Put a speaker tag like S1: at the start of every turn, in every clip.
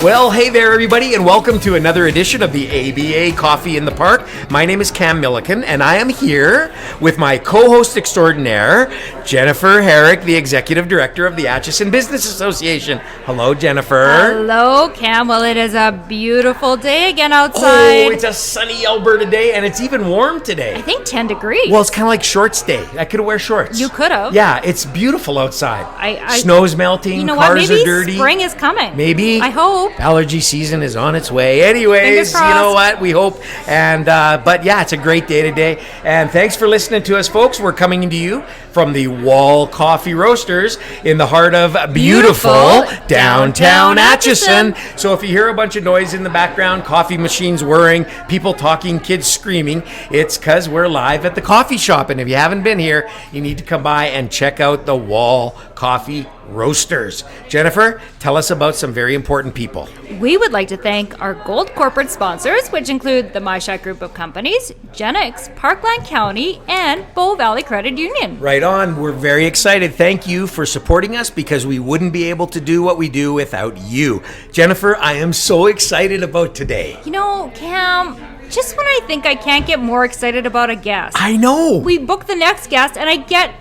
S1: Well, hey there, everybody, and welcome to another edition of the ABA Coffee in the Park. My name is Cam Milliken, and I am here with my co-host extraordinaire, Jennifer Herrick, the Executive Director of the Atchison Business Association. Hello, Jennifer.
S2: Hello, Cam. Well, it is a beautiful day again outside.
S1: Oh, it's a sunny Alberta day, and it's even warm today.
S2: I think 10 degrees.
S1: Well, it's kind of like shorts day. I could wear shorts.
S2: You could have.
S1: Yeah, it's beautiful outside.
S2: I
S1: Snow's melting,
S2: you know
S1: cars
S2: what? Maybe
S1: are dirty.
S2: Spring is coming.
S1: Maybe.
S2: I hope.
S1: Allergy season is on its way. Anyways,
S2: Fingers
S1: you
S2: crossed.
S1: know what? We hope. And but yeah, it's a great day today. And thanks for listening to us, folks. We're coming to you from the Wall Coffee Roasters in the heart of beautiful downtown Atchison. So if you hear a bunch of noise in the background, coffee machines whirring, people talking, kids screaming, it's because we're live at the coffee shop. And if you haven't been here, you need to come by and check out the Wall Coffee Roasters. Jennifer, tell us about some very important people.
S2: We would like to thank our gold corporate sponsors, which include the MyShack Group of Companies, Genix, Parkland County, and Bow Valley Credit Union.
S1: Right on. We're very excited. Thank you for supporting us because we wouldn't be able to do what we do without you. Jennifer, I am so excited about today.
S2: You know, Cam, just when I think I can't get more excited about a guest,
S1: I know.
S2: we book the next guest and I get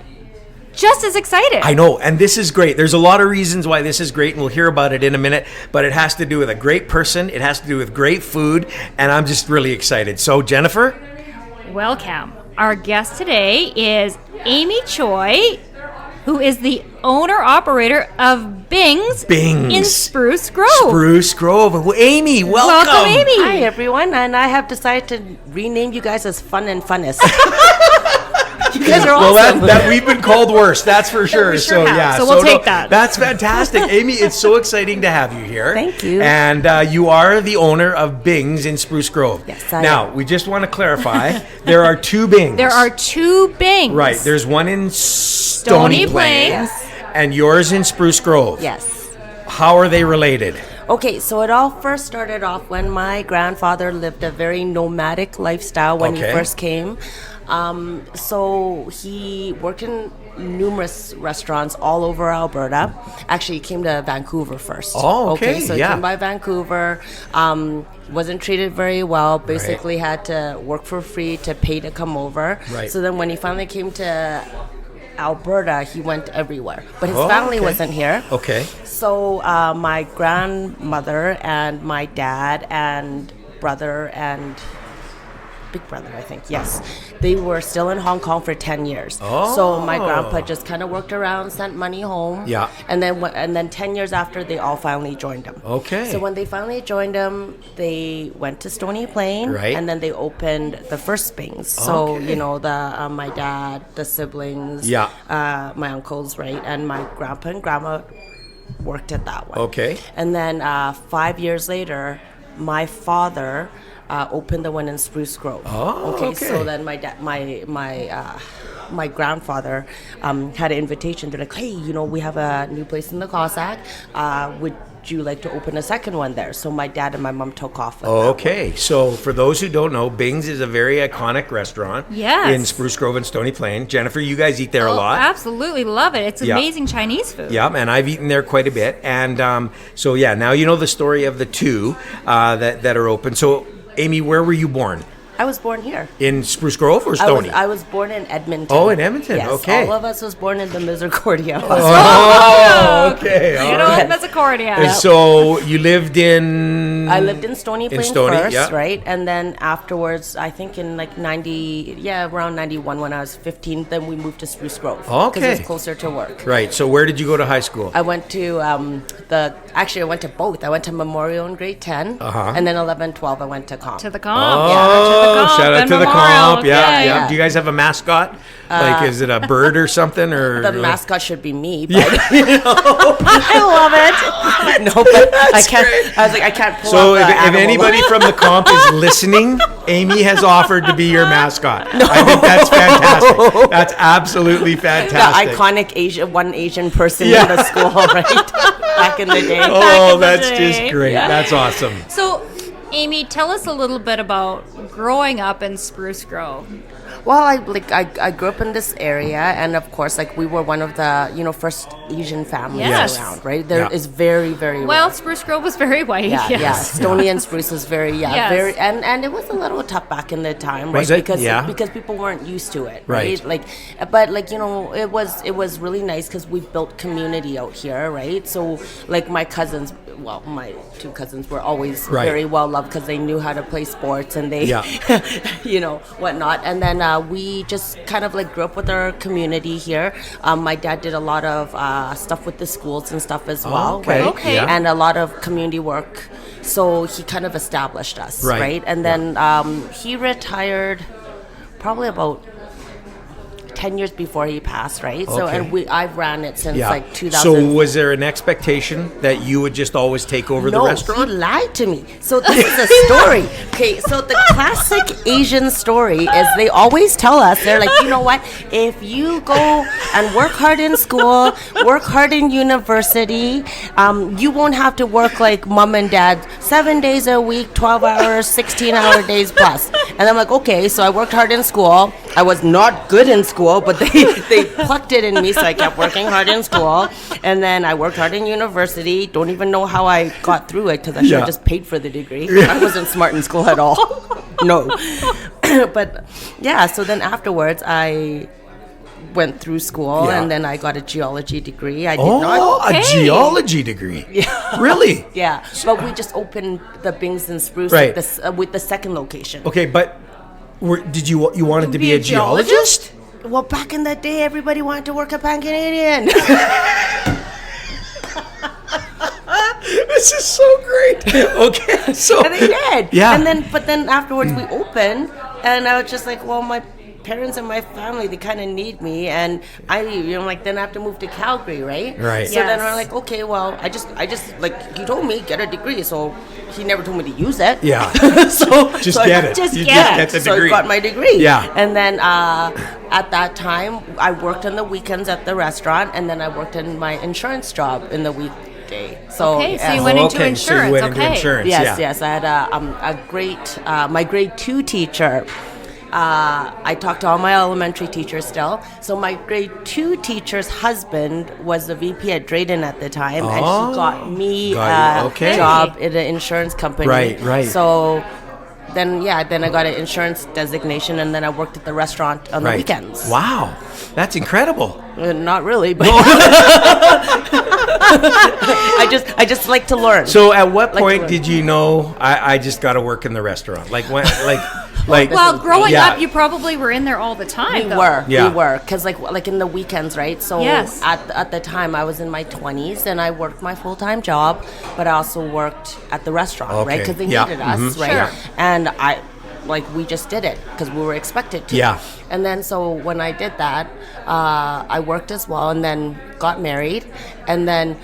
S2: just as excited.
S1: I know, and this is great. There's a lot of reasons why this is great, and we'll hear about it in a minute, but it has to do with a great person, it has to do with great food, and I'm just really excited. So, Jennifer?
S2: Well, Cam, our guest today is Amy Choy, who is the owner-operator of Bing's in Spruce Grove.
S1: Spruce Grove. Well, Amy, welcome.
S2: Welcome, Amy.
S3: Hi, everyone, and I have decided to rename you guys as Fun and Funnest. You guys are awesome.
S1: Well, that we've been called worse, that's for sure.
S2: We sure have.
S1: Yeah,
S2: So we'll take that.
S1: That's fantastic. Amy, it's so exciting to have you here.
S3: Thank you.
S1: And you are the owner of Bing's in Spruce Grove.
S3: Yes, I
S1: Now, we just want to clarify, there are two Bings.
S2: There are two Bings.
S1: Right, there's one in Stony Plain.
S3: Yes.
S1: And yours in Spruce Grove.
S3: Yes.
S1: How are they related?
S3: Okay, so it all first started off when my grandfather lived a very nomadic lifestyle when he
S1: Okay.
S3: first came. So he worked in numerous restaurants all over Alberta. Actually, he came to Vancouver first.
S1: Oh, okay,
S3: So
S1: yeah.
S3: he came by Vancouver, wasn't treated very well, basically had to work for free to pay to come over.
S1: Right.
S3: So then when he finally came to Alberta, he went everywhere. But his
S1: Oh,
S3: family
S1: okay.
S3: wasn't here.
S1: Okay.
S3: So my grandmother and my dad and brother and big brother, I think, yes, they were still in Hong Kong for 10 years. So my grandpa just kind of worked around, sent money home.
S1: Yeah.
S3: And then 10 years after, they all finally joined him.
S1: Okay.
S3: So when they finally joined him, they went to Stony Plain.
S1: Right.
S3: And then they opened the first Bings. So,
S1: Okay.
S3: you know, my dad, the siblings,
S1: Yeah.
S3: my uncles, right, and my grandpa and grandma worked it that way.
S1: Okay.
S3: And then 5 years later, my father opened the one in Spruce Grove.
S1: Oh, okay.
S3: So then my grandfather had an invitation. They're like, hey, you know, we have a new place in the Cossack. Would you like to open a second one there? So my dad and my mom took off with that one.
S1: Okay, so for those who don't know, Bing's is a very iconic restaurant
S2: Yes.
S1: in Spruce Grove and Stony Plain. Jennifer, you guys eat there a lot.
S2: Absolutely love it. It's
S1: Yeah.
S2: amazing Chinese food.
S1: Yeah, and I've eaten there quite a bit. And so, yeah, now you know the story of the two that are open. So, Amy, where were you born?
S3: I was born here.
S1: In Spruce Grove or Stony?
S3: I was born in Edmonton.
S1: Oh, in Edmonton,
S3: Yes,
S1: okay.
S3: all of us was born in the Misericordia.
S1: Oh, okay. all
S2: You know
S1: right.
S2: what? That's a cordia.
S1: And so you lived in...
S3: I lived in Stony Plain
S1: Stony,
S3: first,
S1: yeah.
S3: right? And then afterwards, I think in like around 91 when I was 15, then we moved to Spruce Grove.
S1: Okay.
S3: Because it was closer to work.
S1: Right, so where did you go to high school?
S3: I went to I went to both. I went to Memorial in grade 10,
S1: Uh-huh.
S3: and then 11, 12, I went to Comp.
S2: To the comp.
S1: Oh,
S2: Yeah, to the comp.
S1: shout out
S2: and
S1: to the
S2: Memorial.
S1: comp. Yeah,
S2: Okay.
S1: yeah. Do you guys have a mascot? Like, is it a bird or something? Or
S3: The mascot should be me, but I love it. No, but I can't.
S1: great.
S3: I was like, I can't pull
S1: So
S3: off
S1: if
S3: the animal.
S1: anybody from the comp is listening, Amy has offered to be your mascot. I think that's fantastic. That's absolutely
S3: the
S1: fantastic.
S3: iconic Asian person
S1: Yeah.
S3: in the school, right? Back in the day.
S1: Oh,
S2: Back in the
S1: that's
S2: day.
S1: just great.
S3: Yeah.
S1: That's awesome.
S2: So, Amy, tell us a little bit about growing up in Spruce Grove.
S3: Well, I grew up in this area, and of course, like we were one of the first Asian families
S2: Yes.
S3: around, right? There is very, very
S2: Well,
S3: rare.
S2: Spruce Grove was very white.
S3: Yeah,
S2: yes.
S3: yeah. Stony and Spruce is very,
S2: Yes.
S3: very, and it was a little tough back in the time, right?
S1: Was it?
S3: Because people weren't used to it,
S1: Right.
S3: right? But it was really nice because we built community out here, right? So like my cousins, well, my two cousins were always
S1: Right.
S3: very well loved because they knew how to play sports and they,
S1: Yeah.
S3: whatnot. And then we just kind of like grew up with our community here. My dad did a lot of stuff with the schools and stuff as well,
S1: okay.
S3: right?
S2: Okay. Yeah.
S3: And a lot of community work. So he kind of established us,
S1: Right.
S3: right? And then he retired probably about 10 years before he passed, right? So
S1: Okay.
S3: and I've ran it since
S1: Yeah.
S3: like 2000.
S1: So was there an expectation that you would just always take over the
S3: No,
S1: restaurant?
S3: he lied to me. So this is a story. Okay, so the classic Asian story is they always tell us, they're like, you know what? If you go and work hard in school, work hard in university, you won't have to work like mom and dad 7 days a week, 12 hours, 16-hour days plus. And I'm like, okay, so I worked hard in school. I was not good in school, but they plucked it in me, so I kept working hard in school. And then I worked hard in university. Don't even know how I got through it because I should
S1: Yeah.
S3: have just paid for the degree. I wasn't smart in school at all. No. But yeah, so then afterwards I went through school
S1: Yeah.
S3: and then I got a geology degree. I did
S1: Oh,
S3: not.
S1: a
S2: Okay.
S1: geology degree. Yeah. Really?
S3: Yeah, but we just opened the Bings and Spruce
S1: Right.
S3: with the second location.
S1: Okay, but did you wanted to be a geologist?
S3: Well, back in the day, everybody wanted to work at Pan Canadian.
S1: This is so great. Okay, so
S3: And they did.
S1: Yeah.
S3: But then afterwards we opened, and I was just like, well, my parents and my family, they kind of need me, and then I have to move to Calgary, right?
S1: Right.
S3: So then
S2: Yes.
S3: we're like, okay, well, I just like he told me get a degree, so he never told me to use it.
S1: Yeah.
S3: so
S1: Just
S3: so
S1: get
S3: I
S1: it.
S2: Just
S1: You
S2: get
S1: just
S2: it.
S1: get the
S3: so
S1: degree.
S3: I got my degree.
S1: Yeah.
S3: And then at that time, I worked on the weekends at the restaurant, and then I worked in my insurance job in the weekday. So
S2: Okay, so
S3: yeah.
S2: you went into
S1: So you
S2: insurance.
S1: went into
S2: Okay.
S1: insurance.
S3: Yes,
S1: yeah.
S3: yes. I had a great, my grade 2 teacher. I talked to all my elementary teachers still. So my grade 2 teacher's husband was the VP at Drayden at the time, and
S1: Oh.
S3: he got me
S1: Got you.
S3: a
S1: Okay.
S3: job in an insurance company.
S1: Right, right.
S3: So then I got an insurance designation, and then I worked at the restaurant on the
S1: Right.
S3: weekends.
S1: Wow, that's incredible.
S3: Not really, but I just like to learn.
S1: So, at what
S3: Like
S1: point
S3: to-
S1: did you know I just got to work in the restaurant? Like when, like
S2: Well, growing
S1: Yeah.
S2: up, you probably were in there all the time.
S3: We
S2: though.
S3: were,
S1: Yeah.
S3: we were, because like in the weekends, right? So
S2: Yes.
S3: at the time, I was in my 20s, and I worked my full time job, but I also worked at the restaurant, right?
S1: Okay.
S3: Because they
S1: Yeah.
S3: needed us,
S1: Mhm.
S3: right?
S2: Sure.
S3: And we just did it because we were expected to.
S1: Yeah.
S3: And then so when I did that, I worked as well, and then got married, and then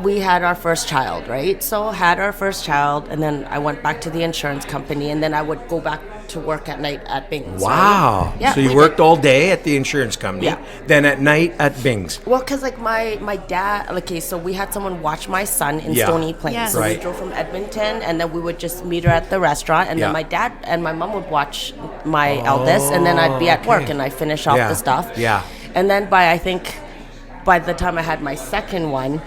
S3: we had our first child, right? So had our first child, and then I went back to the insurance company, and then I would go back to work at night at Bing's.
S1: wow.
S3: Right? Yeah.
S1: So you
S3: we
S1: worked
S3: did.
S1: all day at the insurance company,
S3: Yeah.
S1: then at night at Bing's.
S3: Well, because like my dad, okay, so we had someone watch my son in
S1: Yeah.
S3: Stony Plain.
S2: Yes.
S3: So
S1: Right.
S3: we drove from Edmonton, and then we would just meet her at the restaurant, and
S1: Yeah.
S3: then my dad and my mom would watch my eldest, and then I'd be at work,
S1: okay.
S3: and I finish off
S1: Yeah.
S3: the stuff.
S1: Yeah.
S3: And then by the time I had my second one,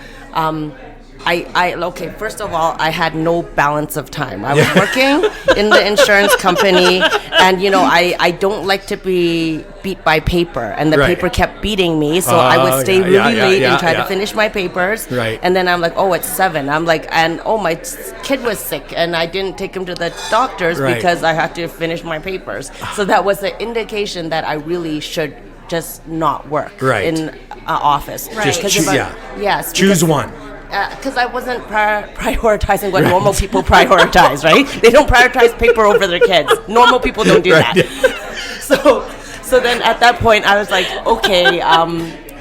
S3: okay, first of all, I had no balance of time. I was working in the insurance company, and I don't like to be beat by paper, and the
S1: Right.
S3: paper kept beating me, so I would stay
S1: yeah,
S3: really
S1: yeah,
S3: late
S1: yeah,
S3: and try
S1: yeah.
S3: to finish my papers.
S1: Right.
S3: And then I'm like, oh, it's 7. I'm like, and oh, my kid was sick, and I didn't take him to the doctors
S1: Right.
S3: because I had to finish my papers. So that was an indication that I really should just not work
S1: Right.
S3: in an office.
S2: Right.
S1: Just
S3: 'Cause
S1: choose,
S3: if I-
S1: yeah.
S3: Yes.
S1: Choose
S3: because-
S1: one.
S3: because I wasn't prioritizing what normal people prioritize, right? They don't prioritize paper over their kids. Normal people don't do
S1: Right,
S3: that. So then at that point, I was like, okay,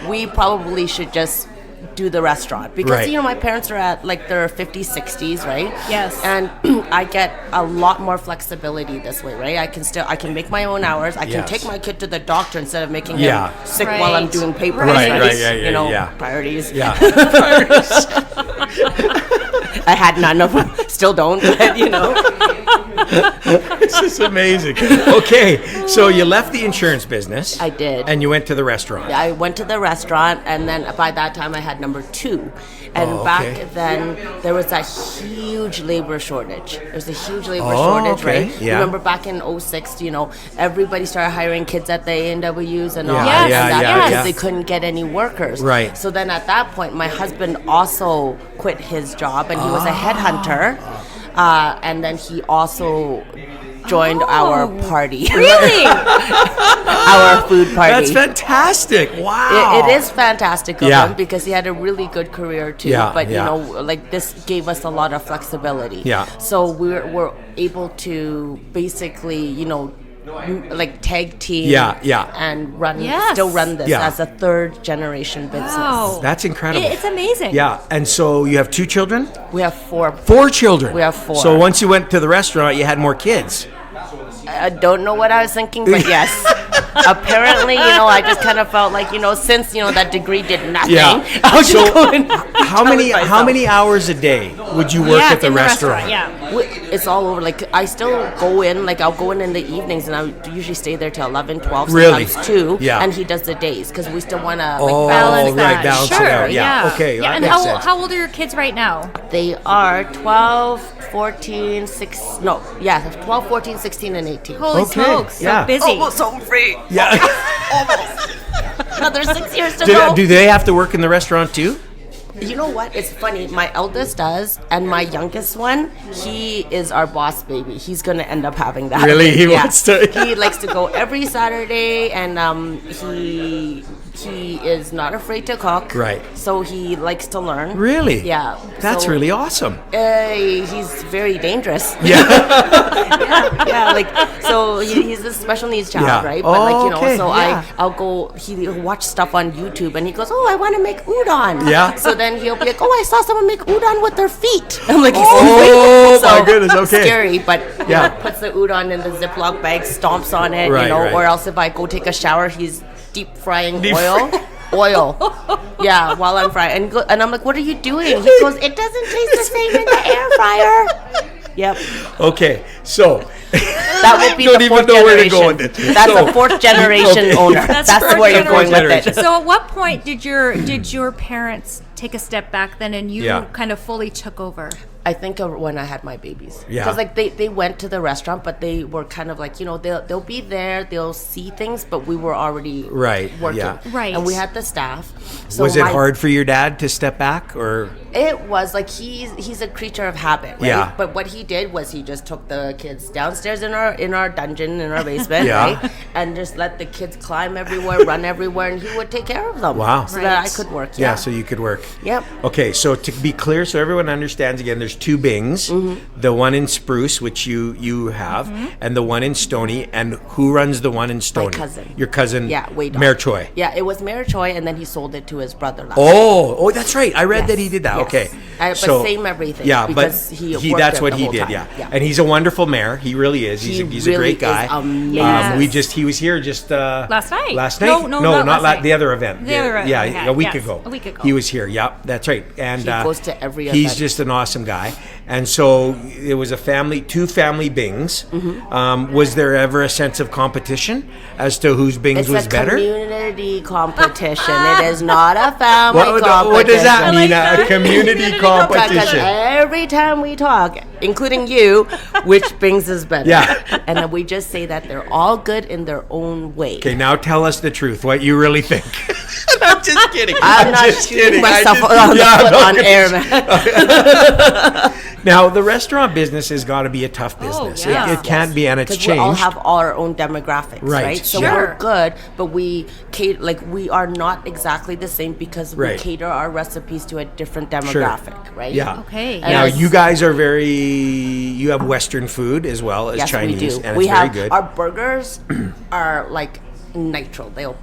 S3: we probably should just do the restaurant because
S1: Right.
S3: my parents are at like their 50s, 60s, right?
S2: Yes.
S3: And I get a lot more flexibility this way, right? I can make my own hours. I can
S1: Yes.
S3: take my kid to the doctor instead of making
S1: Yeah.
S3: him sick while I'm
S2: Right.
S3: doing papers,
S2: Right,
S3: right?
S1: right, yeah, yeah.
S3: Priorities.
S1: Yeah.
S3: I had none of them. still don't, but
S1: This is amazing. Okay, so you left the insurance business.
S3: I did.
S1: And you went to the restaurant.
S3: I went to the restaurant, and then by that time I had number 2. And back then, there was a huge labor shortage. There was a huge labor shortage, right?
S1: Yeah.
S3: Remember back in 06, everybody started hiring kids at the A&Ws and all
S1: Yeah,
S3: that because
S1: yeah.
S3: they couldn't get any workers.
S1: Right.
S3: So then at that point, my husband also quit his job, and he was a headhunter. And then he also joined our party.
S2: Really?
S3: Our food party.
S1: That's fantastic. Wow.
S3: It is fantastic of
S1: Yeah.
S3: him because he had a really good career too.
S1: Yeah,
S3: But
S1: yeah.
S3: this gave us a lot of flexibility.
S1: Yeah.
S3: So we're able to basically, like tag team.
S1: Yeah.
S3: And
S2: Yes.
S3: still run this
S1: Yeah.
S3: as a 3rd generation business.
S2: Wow.
S1: That's incredible.
S2: It's amazing.
S1: Yeah, and so you have 2 children?
S3: We have 4.
S1: 4 children.
S3: We have 4.
S1: So once you went to the restaurant, you had more kids.
S3: I don't know what I was thinking, but yes. Apparently, I just kind of felt like, since, that degree did nothing.
S1: Yeah.
S3: I was just going
S1: How many hours a day would you work
S2: Yeah,
S1: at the
S2: in
S1: restaurant?
S2: Yeah.
S3: It's all over. Like, I still go in, I'll go in the evenings, and I usually stay there till 11, 12,
S1: Really?
S3: sometimes 2.
S1: Yeah.
S3: And he does the days, because we still want to,
S2: Balance that.
S1: right, balance it
S2: sure.
S1: out. Yeah. Okay,
S2: Yeah.
S1: that
S2: And
S1: makes sense.
S2: how old are your kids right now?
S3: They are 12, 14, 12, 14, 16, and 18.
S2: Holy
S1: Okay,
S2: smokes. So
S1: yeah.
S2: busy.
S3: Almost home free.
S1: Yeah.
S3: Another 6 years to go.
S1: Do they have to work in the restaurant too?
S3: You know what? It's funny. My eldest does, and my youngest one, he is our boss baby. He's gonna end up having that.
S1: Really? He wants to-
S3: He likes to go every Saturday, and he is not afraid to cook.
S1: Right.
S3: So he likes to learn.
S1: Really?
S3: Yeah.
S1: That's
S3: So,
S1: really awesome.
S3: He's very dangerous.
S1: Yeah.
S3: Yeah, so he's a special needs child,
S1: Yeah.
S3: right? But
S1: okay,
S3: so
S1: yeah.
S3: I'll go. He'll watch stuff on YouTube, and he goes, "Oh, I want to make udon."
S1: Yeah.
S3: So then he'll be like, "Oh, I saw someone make udon with their feet." I'm like,
S1: Oh,
S3: so
S1: my goodness, okay.
S3: scary." But
S1: Yeah.
S3: puts the udon in the Ziploc bag, stomps on it,
S1: Right, right.
S3: Or else if I go take a shower, he's deep frying
S1: Deep
S3: oil. Yeah, while I'm frying, and I'm like, "What are you doing?" He goes, "It doesn't taste the same in the air fryer." Yep.
S1: Okay, so
S3: That would be
S1: Don't
S3: the
S1: even
S3: 4th
S1: know where to
S3: generation.
S1: go with it.
S3: That's
S1: So-
S3: the 4th generation
S1: Okay.
S3: owner.
S2: That's
S3: That's
S2: fourth
S3: where you're going with
S1: generation.
S3: it.
S2: So at what point did your parents take a step back then and you
S1: Yeah.
S2: kind of fully took over?
S3: I think of when I had my babies.
S1: Yeah.
S3: Because they went to the restaurant, but they were kind of like, they'll be there, they'll see things, but we were already
S1: Right,
S3: working.
S1: yeah.
S2: Right.
S3: And we had the staff. So
S1: was it
S3: my-
S1: hard for your dad to step back, or?
S3: It was like he's a creature of habit, right?
S1: Yeah.
S3: But what he did was he just took the kids downstairs in our dungeon, in our basement,
S1: Yeah.
S3: right? And just let the kids climb everywhere, run everywhere, and he would take care of them.
S1: Wow.
S3: So that I
S2: Right.
S3: could work.
S1: Yeah, so you could work.
S3: Yep.
S1: Okay, so to be clear, so everyone understands again, there's 2 Bings, the one in Spruce, which you have, and the one in Stony. And who runs the one in Stony?
S3: cousin.
S1: Your cousin.
S3: Yeah, Wade.
S1: Mayor Choy.
S3: Yeah, it was Mayor Choy, and then he sold it to his brother last.
S1: Oh, that's right. I read
S3: Yes,
S1: that he did that.
S3: yes.
S1: Okay,
S3: But same everything.
S1: Yeah,
S3: because
S1: but
S3: he
S1: he
S3: worked
S1: that's
S3: there
S1: what
S3: the
S1: he
S3: whole
S1: did.
S3: time.
S1: Yeah. And he's a wonderful mayor. He really is. He's a
S3: really
S1: great guy.
S3: is amazing.
S2: Yes.
S1: He was here just
S2: Last night.
S1: Last night?
S2: No, not last night.
S1: the other event.
S2: The other event
S1: Yeah,
S2: we had,
S1: a week
S2: yes,
S1: ago.
S2: a week ago.
S1: He was here. Yeah, that's right. And
S3: He goes to every
S1: He's
S3: event.
S1: just an awesome guy. And so it was two family Bings. Was there ever a sense of competition as to whose Bings
S3: It's
S1: was
S3: a
S1: better?
S3: community competition. It is not a family competition.
S1: What does that mean?
S2: that.
S1: A community
S3: Because
S1: competition.
S3: every time we talk, including you, which Bings is better?
S1: Yeah.
S3: And then we just say that they're all good in their own way.
S1: Okay, now tell us the truth. What you really think? I'm just kidding.
S3: I'm not
S1: just
S3: shooting
S1: kidding.
S3: myself
S1: I just-
S3: on the
S1: yeah,
S3: foot
S1: no,
S3: on air, man.
S1: Now, the restaurant business has got to be a tough business.
S2: yeah.
S1: It can't be, and it's
S3: Because we all
S1: changed.
S3: have our own demographics,
S1: Right.
S3: right? So
S2: Sure.
S3: we're good, but we we are not exactly the same because
S1: Right.
S3: we cater our recipes to a different demographic, right?
S1: Yeah.
S2: Okay.
S3: And
S1: Now,
S3: it's-
S1: you guys are you have Western food as well as
S3: Yes,
S1: Chinese,
S3: we do.
S1: and
S3: We
S1: it's very
S3: have
S1: good.
S3: our burgers are like nitro. They'll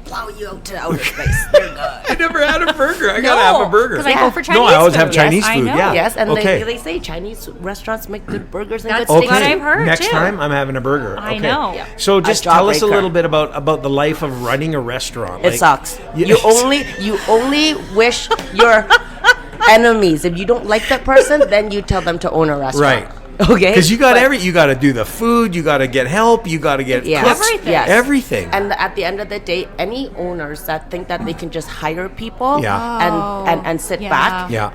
S3: plow you out to outer space. They're good.
S1: I never had a burger. I gotta have a burger.
S2: Because I go for Chinese
S1: No, I always
S2: food.
S1: have Chinese
S2: Yes, I
S1: food.
S2: know.
S1: Yeah.
S3: Yes, and
S1: okay.
S3: they say Chinese restaurants make good burgers and
S2: That's
S3: good steaks.
S2: what
S1: Okay.
S2: I've heard,
S1: Next
S2: too.
S1: time I'm having a burger.
S2: I
S1: Okay.
S2: know.
S3: Yeah.
S1: So just
S3: A
S1: tell us a
S3: jawbreaker.
S1: little bit about the life of running a restaurant.
S3: It
S1: Like,
S3: sucks.
S1: Yeah.
S3: You only wish your enemies. If you don't like that person, then you tell them to own a restaurant.
S1: Right.
S3: Okay.
S1: Because you got to do the food, you got to get help, you got to get cooks,
S2: Everything.
S3: Yes.
S1: everything.
S3: And at the end of the day, any owners that think that they can just hire people
S1: Yeah.
S3: and sit back,
S1: Yeah.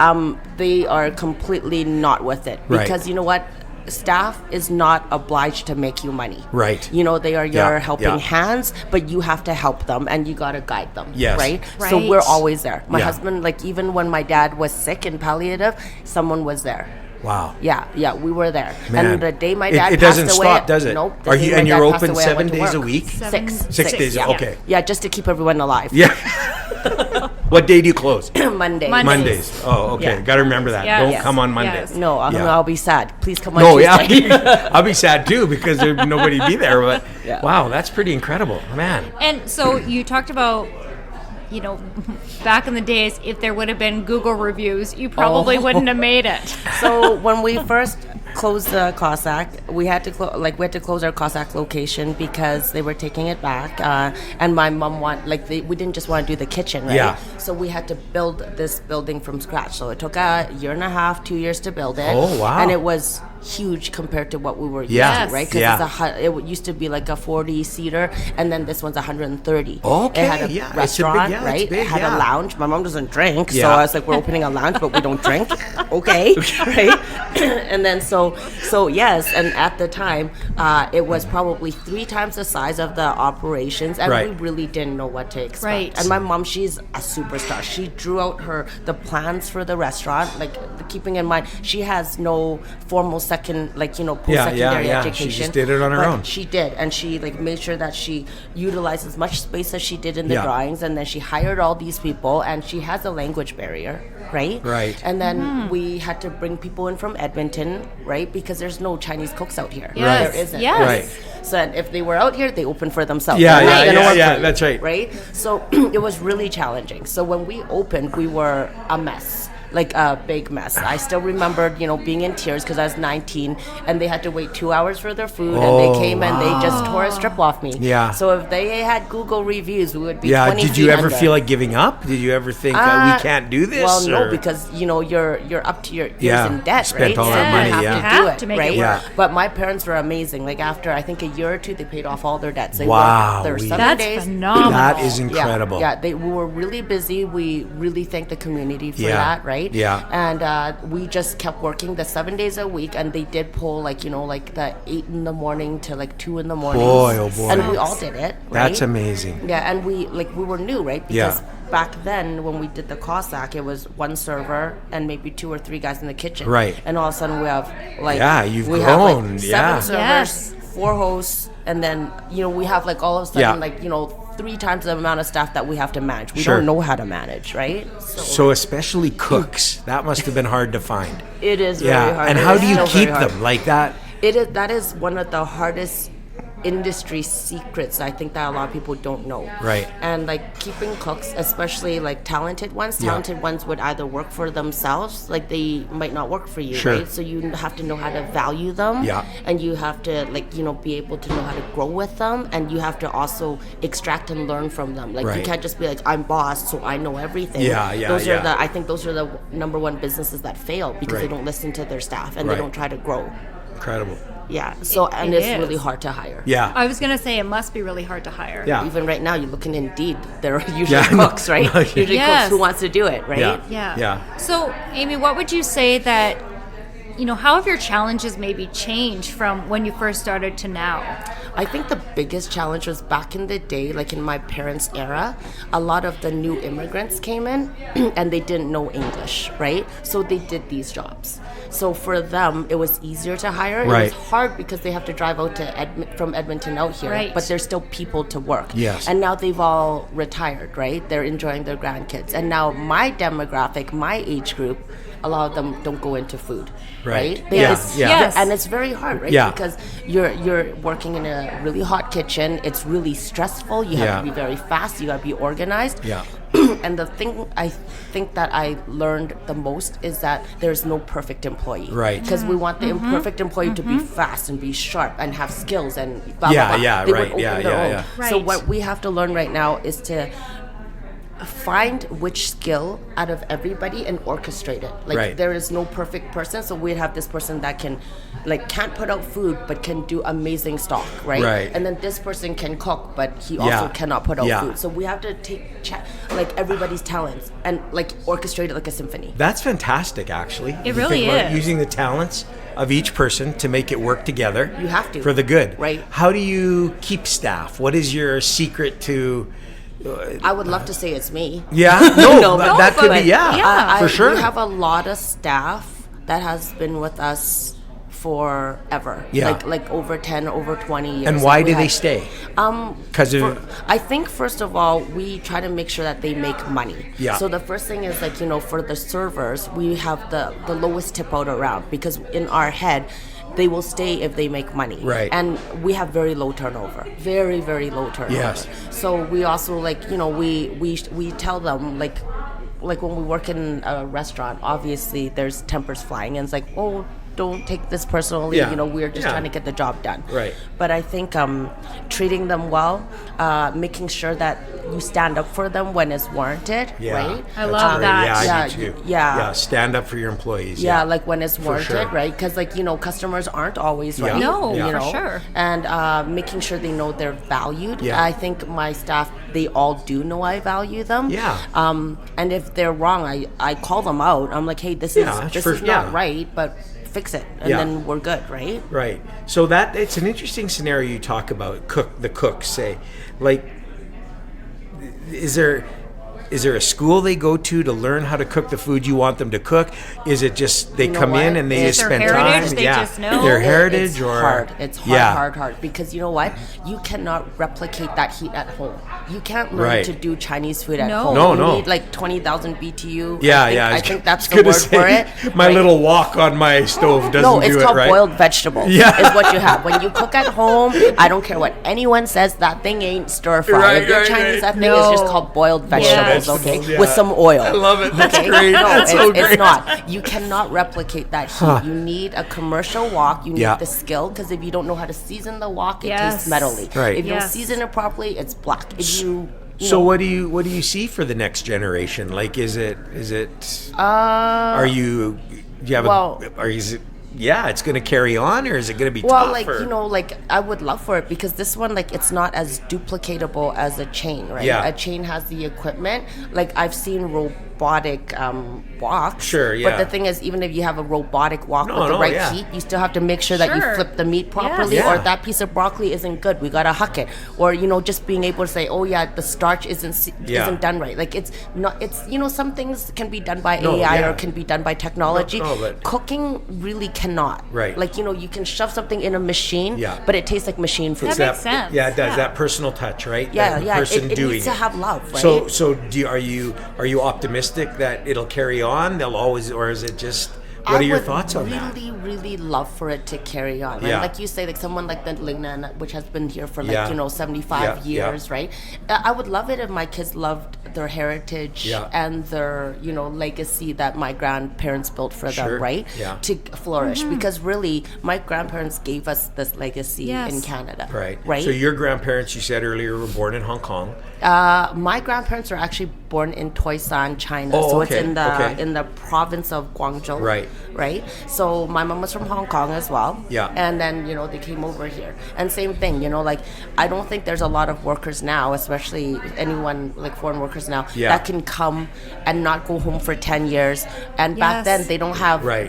S3: they are completely not with it.
S1: Right.
S3: Because you know what? Staff is not obliged to make you money.
S1: Right.
S3: You know, they are your
S1: Yeah,
S3: helping
S1: yeah.
S3: hands, but you have to help them and you got to guide them.
S1: Yes.
S3: Right?
S2: Right.
S3: So we're always there. My
S1: Yeah.
S3: husband, like even when my dad was sick in palliative, someone was there.
S1: Wow.
S3: Yeah, we were there.
S1: Man.
S3: And the day my dad
S1: it
S3: passed
S1: doesn't
S3: away,
S1: stop, does it?
S3: Nope. the
S1: Are
S3: day
S1: you
S3: my
S1: and you're
S3: dad passed
S1: open
S3: away, I
S1: 7
S3: went to
S1: days a
S3: work.
S1: week?
S3: Six
S1: days,
S3: yeah.
S1: okay.
S3: Yeah, just to keep everyone alive.
S1: Yeah. What day do you close?
S3: Monday.
S1: Mondays. Oh, okay.
S3: Yeah.
S1: Got to remember that.
S2: Yes.
S1: Don't
S2: Yes.
S1: come on Monday.
S2: Yes.
S3: No,
S1: Yeah.
S3: I'll be sad. Please come on
S1: No,
S3: Tuesday.
S1: yeah. I'll be sad too because there'd nobody be there. But
S3: Yeah.
S1: wow, that's pretty incredible, man.
S2: And so you talked about, you know, back in the days, if there would have been Google reviews, you probably wouldn't have made it.
S3: So when we first closed the Cossack, we had to close our Cossack location because they were taking it back, and my mom we didn't just want to do the kitchen, right?
S1: Yeah.
S3: So we had to build this building from scratch. So it took a year and a half, 2 years to build it.
S1: Oh, wow.
S3: And it was huge compared to what we were used
S1: Yeah.
S3: to, right? Because
S1: Yeah.
S3: it used to be like a 40-seater, and then this one's 130.
S1: Okay,
S3: It had a
S1: yeah, it's a big-
S3: restaurant,
S1: yeah, it's
S3: right?
S1: big,
S3: It had
S1: yeah.
S3: a lounge. My mom doesn't drink, so
S1: Yeah.
S3: I was like, we're opening a lounge, but we don't drink. Okay, right? And then so yes, and at the time, it was probably 3 times the size of the operations, and
S1: Right.
S3: we really didn't know what to expect.
S2: Right.
S3: And my mom, she's a superstar. She drew out the plans for the restaurant, like keeping in mind she has no formal post-secondary
S1: yeah.
S3: education.
S1: She just did it on her
S3: but
S1: own.
S3: She did, and she made sure that she utilized as much space as she did in the
S1: Yeah.
S3: drawings, and then she hired all these people, and she has a language barrier, right?
S1: Right.
S3: And then we had to bring people in from Edmonton, right? Because there's no Chinese cooks out here.
S2: Yes.
S3: There isn't.
S2: Yes.
S1: Right.
S3: So if they were out here, they open for themselves.
S1: Yeah,
S3: They're not
S1: yeah,
S3: gonna
S1: yeah,
S3: work
S1: yeah,
S3: for you,
S1: that's right.
S3: Right? So it was really challenging. So when we opened, we were a mess. Like a big mess. I still remembered, being in tears because I was 19 and they had to wait 2 hours for their food and they came and they just tore a strip off me.
S1: Yeah.
S3: So if they had Google reviews, we would be
S1: Yeah.
S3: 20
S1: Did you
S3: feet
S1: ever
S3: under.
S1: feel like giving up? Did you ever think we can't do this?
S3: Well, no,
S1: or-
S3: because you're up to your ears
S1: Yeah,
S3: in debt,
S1: spent
S3: right?
S1: all
S3: So
S1: that
S3: you
S1: money,
S3: have
S1: yeah.
S3: to
S2: You
S3: do
S2: have
S3: it,
S2: to make it
S3: right?
S1: work. Yeah.
S3: But my parents were amazing. Like after I think a year or two, they paid off all their debts. They
S1: Wow,
S3: worked their 7
S2: That's
S3: days.
S2: phenomenal.
S1: That is incredible.
S3: Yeah, we were really busy. We really thank the community for
S1: Yeah,
S3: that, right?
S1: yeah.
S3: And we just kept working the 7 days a week, and they did pull like the 8 in the morning to like 2 in the morning.
S1: Boy, oh boy.
S3: And we all did it. Right?
S1: That's amazing.
S3: Yeah, and we were new, right?
S1: Yeah.
S3: Because back then when we did the Cossack, it was 1 server and maybe 2 or 3 guys in the kitchen.
S1: Right.
S3: And all of a sudden we have like
S1: Yeah, you've
S3: we
S1: grown,
S3: have like
S1: yeah.
S3: 7 servers, 4 hosts, and then we have like all of a sudden
S1: Yeah.
S3: 3 times the amount of staff that we have to manage. We
S1: Sure.
S3: don't know how to manage, right?
S1: So especially cooks, that must have been hard to find.
S3: It is very
S1: Yeah.
S3: hard.
S1: And
S3: It
S1: how
S3: is
S1: do you
S3: still very
S1: keep
S3: hard.
S1: them like that?
S3: That is one of the hardest industry secrets I think that a lot of people don't know.
S1: Right.
S3: And like keeping cooks, especially like talented ones would either work for themselves, like they might not work for you,
S1: Sure.
S3: right? So you have to know how to value them.
S1: Yeah.
S3: And you have to be able to know how to grow with them, and you have to also extract and learn from them. Like you
S1: Right.
S3: can't just be like, I'm boss, so I know everything.
S1: Yeah,
S3: I think those are the number one businesses that fail because they
S1: Right.
S3: don't listen to their staff and
S1: Right.
S3: they don't try to grow.
S1: Incredible.
S3: Yeah. So and
S2: It
S3: it's
S2: is.
S3: really hard to hire.
S1: Yeah.
S2: I was going to say it must be really hard to hire.
S1: Yeah.
S3: Even right now, you look in Indeed, there are usually
S1: Yeah, I know.
S3: cooks, right?
S1: Yes.
S3: Usually cooks who wants to do it, right?
S1: Yeah.
S2: Yeah.
S1: Yeah.
S2: So, Amy, what would you say that, how have your challenges maybe changed from when you first started to now?
S3: I think the biggest challenge was back in the day, like in my parents' era, a lot of the new immigrants came in and they didn't know English, right? So they did these jobs. So for them, it was easier to hire.
S1: Right.
S3: It was hard because they have to drive out to from Edmonton out here,
S2: Right.
S3: but there's still people to work.
S1: Yes.
S3: And now they've all retired, right? They're enjoying their grandkids. And now my demographic, my age group, a lot of them don't go into food,
S1: Right.
S3: right?
S1: Yeah,
S3: It's-
S1: yeah.
S2: Yes.
S3: And it's very hard, right?
S1: Yeah.
S3: Because you're working in a really hot kitchen. It's really stressful. You have
S1: Yeah.
S3: to be very fast. You got to be organized.
S1: Yeah.
S3: And the thing I think that I learned the most is that there's no perfect employee.
S1: Right.
S3: Because we want the imperfect employee to be fast and be sharp and have skills and blah, blah, blah.
S1: Yeah,
S3: They
S1: right.
S3: would open
S1: Yeah,
S3: their
S1: yeah,
S3: own.
S1: yeah.
S3: So
S2: Right.
S3: what we have to learn right now is to find which skill out of everybody and orchestrate it. Like
S1: Right.
S3: there is no perfect person, so we'd have this person that can can't put out food but can do amazing stock, right?
S1: Right.
S3: And then this person can cook but he also cannot put out food. So we have to take everybody's talents and orchestrate it like a symphony.
S1: That's fantastic, actually.
S2: It
S1: If you
S2: really
S1: think about
S2: is.
S1: using the talents of each person to make it work together.
S3: You have to.
S1: For the good.
S3: Right.
S1: How do you keep staff? What is your secret to...
S3: I would love to say it's me.
S1: Yeah? No,
S3: No,
S1: but
S3: but-
S1: that could be,
S2: Yeah.
S1: for sure.
S3: We have a lot of staff that has been with us forever.
S1: Yeah.
S3: Like over 10, over 20 years.
S1: And why
S3: Like, we
S1: do they
S3: had-
S1: stay? Because
S3: I think first of all, we try to make sure that they make money.
S1: Yeah.
S3: So the first thing is for the servers, we have the lowest tip out around because in our head, they will stay if they make money.
S1: Right.
S3: And we have very low turnover. Very, very low turnover.
S1: Yes.
S3: So we also we tell them like when we work in a restaurant, obviously there's tempers flying and it's like, oh, don't take this personally.
S1: Yeah.
S3: We're just
S1: Yeah.
S3: trying to get the job done.
S1: Right.
S3: But I think treating them well, making sure that you stand up for them when it's warranted,
S1: Yeah.
S3: right?
S2: I love that.
S1: Yeah, I
S3: Yeah,
S1: do too.
S3: yeah.
S1: Stand up for your employees.
S3: Yeah, like when it's warranted,
S1: sure.
S3: right? Because customers aren't always
S1: Yeah.
S3: right.
S2: No,
S1: Yeah.
S2: for sure.
S3: And making sure they know they're valued.
S1: Yeah.
S3: I think my staff, they all do know I value them.
S1: Yeah.
S3: And if they're wrong, I call them out. I'm like, hey, this is not right, but fix it, and
S1: Yeah.
S3: then we're good, right?
S1: Right. So that it's an interesting scenario you talk about. The cooks say, like, is there a school they go to learn how to cook the food you want them to cook? Is it just they
S3: You know
S1: come in
S3: what?
S1: and they
S3: It's
S1: just
S2: their
S1: spend
S2: heritage,
S1: time?
S2: they just know.
S1: Their heritage,
S3: it's
S1: or
S3: hard. It's hard, hard, because you know what? You cannot replicate that heat at home. You can't learn
S1: Right.
S3: to do Chinese food at
S2: No.
S3: home.
S1: No,
S3: you
S1: no.
S3: need like 20,000 BTU.
S1: Yeah,
S3: I think that's the
S1: gonna
S3: word
S1: say,
S3: for it.
S1: My
S3: right?
S1: little wok on my stove doesn't
S3: No, it's
S1: do
S3: called
S1: it right.
S3: boiled vegetables.
S1: Yeah.
S3: Is what you have when you cook at home. I don't care what anyone says. That thing ain't stir fry.
S1: Right,
S3: If your
S1: right,
S3: Chinese,
S1: right.
S3: that thing is just
S2: No.
S3: called boiled vegetables.
S2: Yes.
S3: Okay,
S1: Yeah.
S3: with some oil.
S1: I love it. That's
S3: Okay?
S1: great.
S3: No,
S1: That's so
S3: it's
S1: great.
S3: not. You cannot replicate that heat. You need a commercial wok. You need
S1: Yeah.
S3: the skill, because if you don't know how to season the wok, it
S2: Yes.
S3: tastes metally.
S1: Right.
S3: If you don't
S2: Yes.
S3: season it properly, it's black. If you
S1: So
S3: know,
S1: what do you see for the next generation? Like, is it? Are you? Do you have
S3: well-
S1: is it? Yeah, it's going to carry on, or is it going to be
S3: well,
S1: tougher?
S3: I would love for it, because this one, it's not as duplicatable as a chain, right?
S1: Yeah.
S3: A chain has the equipment. Like, I've seen robotic woks.
S1: Sure, yeah.
S3: But the thing is, even if you have a robotic wok with the
S1: No,
S3: right
S1: yeah.
S3: heat, you still have to make sure that you
S2: Sure.
S3: flip the meat properly,
S1: Yes.
S3: or
S1: Yeah.
S3: that piece of broccoli isn't good. We gotta huck it, or just being able to say, oh yeah, the starch isn't done right. Like, it's not. It's some things can be done by
S1: No,
S3: AI
S1: yeah.
S3: or can be done by technology.
S1: No, but-
S3: Cooking really cannot.
S1: Right.
S3: Like, you can shove something in a machine,
S1: Yeah.
S3: but it tastes like machine food.
S2: That makes sense.
S1: Yeah, it does.
S2: Yeah.
S1: That personal touch, right?
S3: Yeah,
S1: The
S3: yeah.
S1: person
S3: It
S1: doing
S3: needs to have love, right?
S1: So are you optimistic that it'll carry on? They'll always, or is it just? What are your thoughts on that?
S3: I would really, really love for it to carry on.
S1: Yeah.
S3: And like you say, like someone like the Lingnan, which has been here for
S1: Yeah.
S3: 75
S1: Yeah,
S3: years, right? I would love it if my kids loved their heritage
S1: Yeah.
S3: and their, legacy that my grandparents built for
S1: Sure.
S3: them, right?
S1: Yeah.
S3: To flourish. Because really, my grandparents gave us this legacy
S2: Yes.
S3: in Canada.
S1: Right.
S3: Right?
S1: So your grandparents, you said earlier, were born in Hong Kong.
S3: My grandparents are actually born in Toisan, China.
S1: Oh,
S3: so
S1: okay,
S3: it's in the
S1: okay.
S3: in the province of Guangzhou.
S1: Right.
S3: Right. So my mom was from Hong Kong as well.
S1: Yeah.
S3: And then they came over here. And same thing. I don't think there's a lot of workers now, especially anyone like foreign workers now,
S1: Yeah.
S3: that can come and not go home for 10 years. And back
S2: Yes.
S3: then they don't have
S1: Right.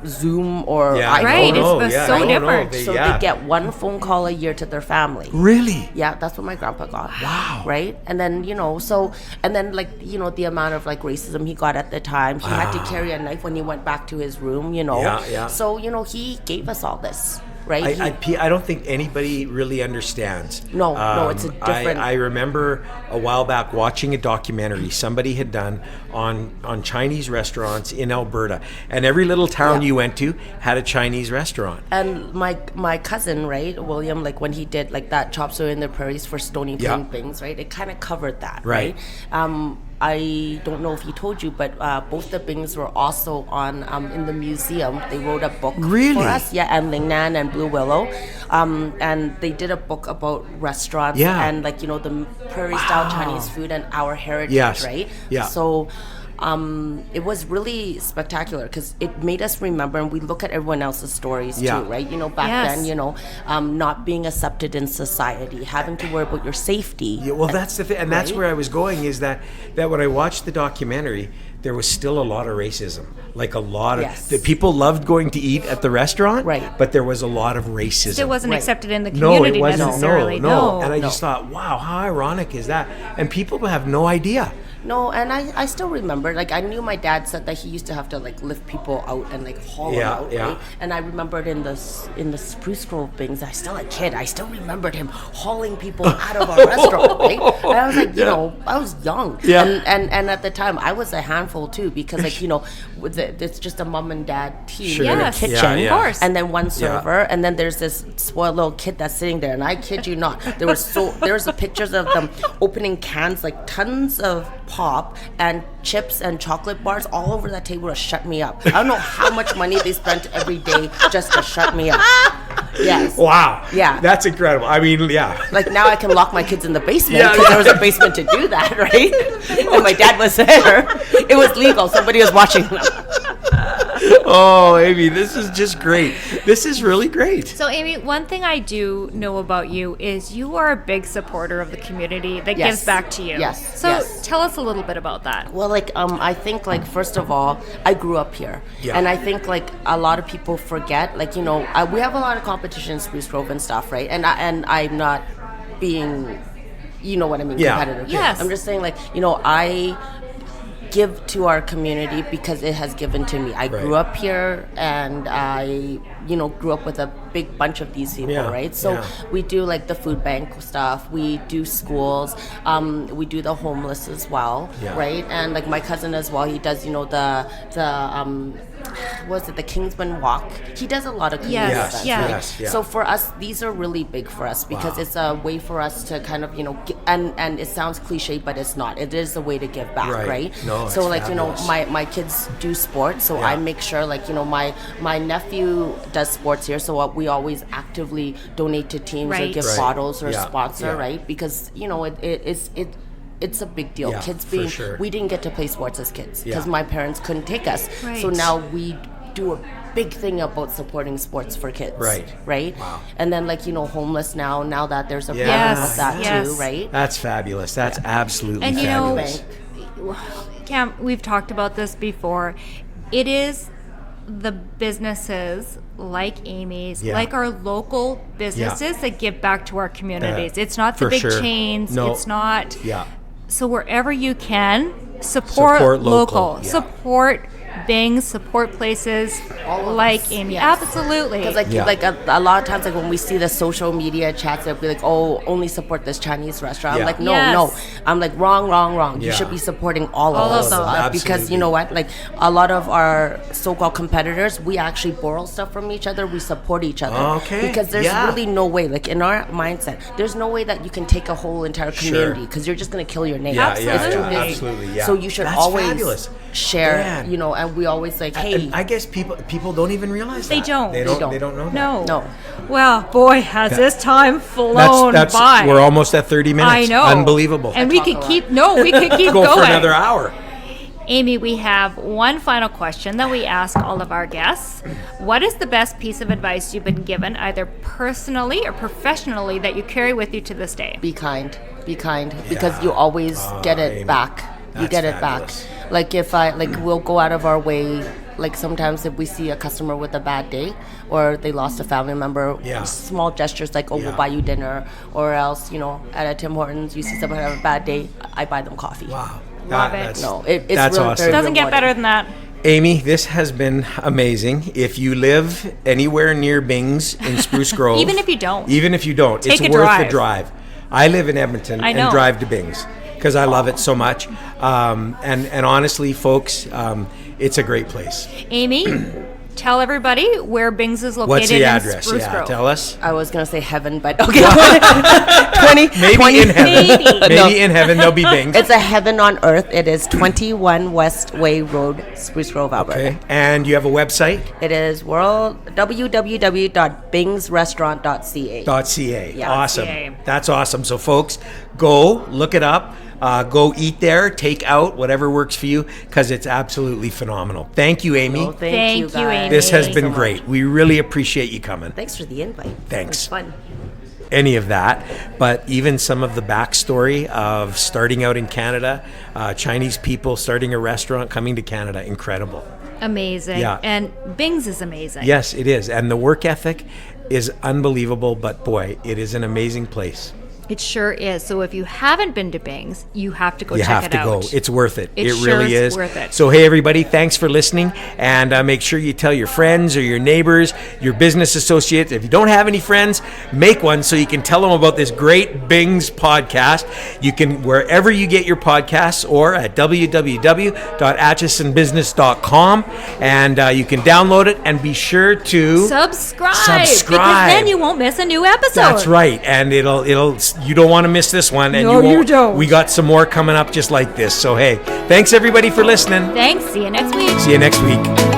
S3: Zoom or
S1: Yeah.
S3: iPhone.
S2: Right,
S1: No,
S2: it's
S1: yeah,
S2: so
S1: no, no,
S2: different.
S1: they-
S3: So
S1: yeah.
S3: they get one phone call a year to their family.
S1: Really?
S3: Yeah, that's what my grandpa got.
S1: Wow.
S3: Right? And then, the amount of racism he got at the time, he had to carry a knife when he went back to his room,
S1: Yeah, yeah.
S3: So, he gave us all this, right?
S1: I don't think anybody really understands.
S3: No, it's a different-
S1: I remember a while back watching a documentary somebody had done on Chinese restaurants in Alberta, and every little town
S3: Yeah.
S1: you went to had a Chinese restaurant.
S3: And my cousin, right, William, when he did that chop suey in the prairies for Stony
S1: Yeah.
S3: Plain things, right, it kind of covered that,
S1: Right.
S3: right? I don't know if he told you, but both the Bings were also on in the museum. They wrote a book
S1: Really?
S3: for us. Yeah, and Lingnan and Blue Willow. And they did a book about restaurants and like, you know, the prairie style Chinese food and our heritage, right?
S1: Yeah.
S3: So it was really spectacular because it made us remember, and we look at everyone else's stories too, right? You know, back then, you know, not being accepted in society, having to worry about your safety.
S1: Yeah, well, that's the thing, and that's where I was going. Is that when I watched the documentary, there was still a lot of racism. Like a lot of the people loved going to eat at the restaurant,
S3: right?
S1: But there was a lot of racism.
S2: It wasn't accepted in the community necessarily.
S1: No. And I just thought, wow, how ironic is that? And people have no idea.
S3: No, and I still remember, like, I knew my dad said that he used to have to, like, lift people out and, like, haul them out, right? And I remembered in the Spruce Grove Bings, I was still a kid, I still remembered him hauling people out of our restaurant, right? And I was like, you know, I was young.
S1: Yeah.
S3: And at the time, I was a handful, too, because, like, you know, it's just a mom and dad team in the kitchen.
S2: Of course.
S3: And then one server, and then there's this spoiled little kid that's sitting there, and I kid you not, there's pictures of them opening cans, like, tons of pop and chips and chocolate bars all over that table to shut me up. I don't know how much money they spent every day just to shut me up. Yes.
S1: Wow.
S3: Yeah.
S1: That's incredible. I mean, yeah.
S3: Like now I can lock my kids in the basement because there was a basement to do that, right? And my dad was there. It was legal. Somebody was watching them.
S1: Oh, Amy, this is just great. This is really great.
S2: So, Amy, one thing I do know about you is you are a big supporter of the community that gives back to you.
S3: Yes.
S2: So, tell us a little bit about that.
S3: Well, like, I think, like, first of all, I grew up here.
S1: Yeah.
S3: And I think, like, a lot of people forget, like, you know, we have a lot of competition in Spruce Grove and stuff, right? And I'm not being, you know what I mean, competitive.
S2: Yes.
S3: I'm just saying, like, you know, I give to our community because it has given to me. I grew up here and I, you know, grew up with a big bunch of these people, right? So we do like the food bank stuff, we do schools, we do the homeless as well, right? And like my cousin as well, he does, you know, the the Kingsman Walk. He does a lot of community events, right?
S1: Yes.
S3: So for us, these are really big for us because it's a way for us to kind of, you know, and it sounds cliche, but it's not. It is a way to give back, right?
S1: No,
S3: so like,
S1: fabulous.
S3: you know, my kids do sports, so I make sure, like, you know, my nephew does sports here, so we always actively donate to teams or give bottles or sponsor, right? Because, you know, it's a big deal. Kids being, we didn't get to play sports as kids because my parents couldn't take us.
S2: Right.
S3: So now we do a big thing about supporting sports for kids. Right?
S1: Wow.
S3: And then, like, you know, homeless now that there's a program of that too, right?
S1: That's fabulous. That's absolutely
S2: and
S1: fabulous.
S2: You know, Cam, we've talked about this before. It is the businesses like Amy's, like our local businesses that give back to our communities. It's not the big chains.
S1: No.
S2: It's not.
S1: Yeah.
S2: So wherever you can, support local.
S1: Yeah.
S2: Support Bing, support places like Amy.
S3: Yes.
S2: Absolutely.
S3: Because like a lot of times, like when we see the social media chats, they'll be like, "Oh, only support this Chinese restaurant." I'm like, no. I'm like, wrong. You should be supporting all of them because you know what? Like a lot of our so-called competitors, we actually borrow stuff from each other. We support each other.
S1: Okay.
S3: Because there's really no way, like in our mindset, there's no way that you can take a whole entire community because you're just gonna kill your name.
S1: Absolutely. Yeah.
S3: So you should always share. You know, and we always like, hey.
S1: And I guess people don't even realize
S2: they
S1: that.
S2: don't.
S1: They don't know that.
S3: No.
S2: Well, boy, has this time flown by.
S1: We're almost at 30 minutes.
S2: I know.
S1: Unbelievable.
S2: And we could keep going.
S1: Go for another hour.
S2: Amy, we have one final question that we ask all of our guests. What is the best piece of advice you've been given, either personally or professionally, that you carry with you to this day?
S3: Be kind, because you always get it
S1: Amy,
S3: back. You get it
S1: fabulous.
S3: back. Like if we'll go out of our way. Like sometimes if we see a customer with a bad day or they lost a family member, small gestures like, we'll buy you dinner, or else, you know, at a Tim Hortons, you see someone have a bad day, I buy them coffee.
S1: Wow.
S2: Love it.
S3: It's
S1: that's
S3: really
S1: awesome.
S2: It doesn't get better than that.
S1: Amy, this has been amazing. If you live anywhere near Bing's in Spruce Grove,
S2: even if you don't,
S1: it's worth the drive. I live in Edmonton and drive to Bing's because I love it so much. And honestly, folks, it's a great place.
S2: Amy, tell everybody where Bing's is located.
S1: What's the
S2: in
S1: address?
S2: Spruce
S1: Yeah,
S2: Grove.
S1: tell us.
S3: I was gonna say heaven, but okay. 20,
S1: Maybe in heaven.
S2: Maybe.
S1: Maybe in heaven there'll be Bings.
S3: It's a heaven on earth. It is 21 Westway Road, Spruce Grove, Alberta.
S1: Okay. And you have a website?
S3: It is www.bingsrestaurant.ca.
S1: .ca.
S3: Yeah.
S1: Awesome.
S2: .ca.
S1: That's awesome. So, folks, go look it up. Go eat there, take out, whatever works for you, because it's absolutely phenomenal. Thank you, Amy.
S3: Oh, thank you,
S2: Thank you,
S3: guys.
S2: Amy.
S1: This has
S2: Thank you
S1: been
S3: so much.
S1: great. We really appreciate you coming.
S3: Thanks for the invite.
S1: Thanks.
S3: It was fun.
S1: Any of that, but even some of the backstory of starting out in Canada, Chinese people starting a restaurant, coming to Canada, incredible.
S2: Amazing.
S1: Yeah.
S2: And Bing's is amazing.
S1: Yes, it is. And the work ethic is unbelievable, but boy, it is an amazing place.
S2: It sure is. So if you haven't been to Bing's, you have to go
S1: You
S2: check
S1: have
S2: it
S1: to
S2: out.
S1: go. It's worth it.
S2: It
S1: It
S2: sure
S1: really
S2: is
S1: is.
S2: worth it.
S1: So, hey, everybody, thanks for listening. And make sure you tell your friends or your neighbors, your business associates. If you don't have any friends, make one so you can tell them about this great Bing's podcast. You can, wherever you get your podcasts, or at www.atchisonbusiness.com. And you can download it and be sure to
S2: Subscribe. Because
S1: Subscribe.
S2: then you won't miss a new episode.
S1: That's right, and it'll you don't want to miss this one, and
S2: No,
S1: you won't.
S2: you don't.
S1: We got some more coming up just like this. So hey, thanks everybody for listening.
S2: Thanks. See you next week.
S1: See you next week.